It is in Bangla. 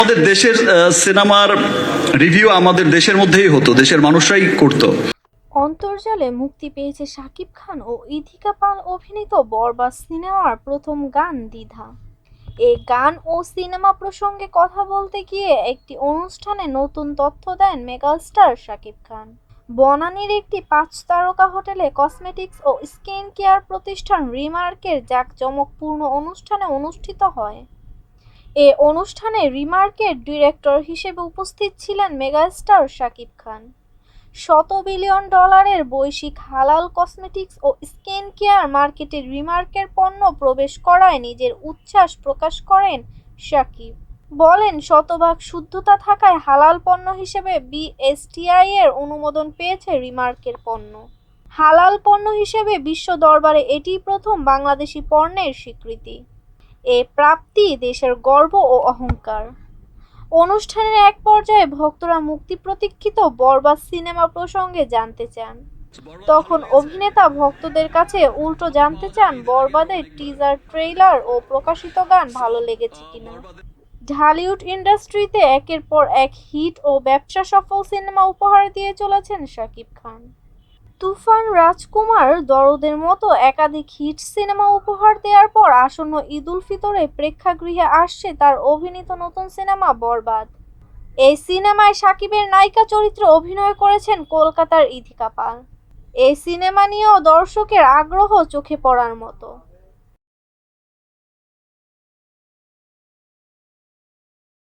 আমাদের দেশের সিনেমার রিভিউ আমাদের দেশের মধ্যেই হতো, দেশের মানুষরাই করতো। অন্তর্জালে মুক্তি পেয়েছে শাকিব খান ও ইথিকা পাল অভিনীত বরবাদ সিনেমার প্রথম গান দ্বিধা। এই গান ও সিনেমা প্রসঙ্গে কথা বলতে গিয়ে একটি অনুষ্ঠানে নতুন তথ্য দেন মেগাস্টার শাকিব খান। বনানীর একটি 5 তারকা হোটেলে কসমেটিক্স ও স্কিন কেয়ার প্রতিষ্ঠান রিমার্কের জাঁকজমকপূর্ণ অনুষ্ঠানে অনুষ্ঠিত হয়। এ অনুষ্ঠানে রিমার্কের ডিরেক্টর হিসেবে উপস্থিত ছিলেন মেগাস্টার শাকিব খান। $100 বিলিয়ন বৈশ্বিক হালাল কসমেটিক্স ও স্কিন কেয়ার মার্কেটে রিমার্কের পণ্য প্রবেশ করায় নিজের উচ্ছ্বাস প্রকাশ করেন শাকিব। বলেন, শতভাগ শুদ্ধতা থাকায় হালাল পণ্য হিসেবে বিএসটিআই এর অনুমোদন পেয়েছে রিমার্কের পণ্য। হালাল পণ্য হিসেবে বিশ্ব দরবারে এটিই প্রথম বাংলাদেশি পণ্যের স্বীকৃতি। এ প্রাপ্তি দেশের গর্ব ও অহংকার। অনুষ্ঠানের এক পর্যায়ে ভক্তরা মুক্তি প্রতীক্ষিত বরবাদ সিনেমা প্রসঙ্গে জানতে চান। তখন অভিনেতা ভক্তদের কাছে উল্টো জানতে চান বরবাদের টিজার, ট্রেইলার ও প্রকাশিত গান ভালো লেগেছে কিনা। ঢালিউড ইন্ডাস্ট্রিতে একের পর এক হিট ও ব্যবসা সফল সিনেমা উপহার দিয়ে চলেছেন শাকিব খান। তুফান, রাজকুমার, দরদের মতো একাধিক হিট সিনেমা উপহার দেওয়ার পর আসন্ন ঈদ উল ফিতরে প্রেক্ষাগৃহে আসছে তার অভিনীত নতুন সিনেমা বরবাদ। এই সিনেমায় শাকিবের নায়িকা চরিত্রে অভিনয় করেছেন কলকাতার ইথিকা পাল। এই সিনেমা নিয়েও দর্শকের আগ্রহ চোখে পড়ার মতো।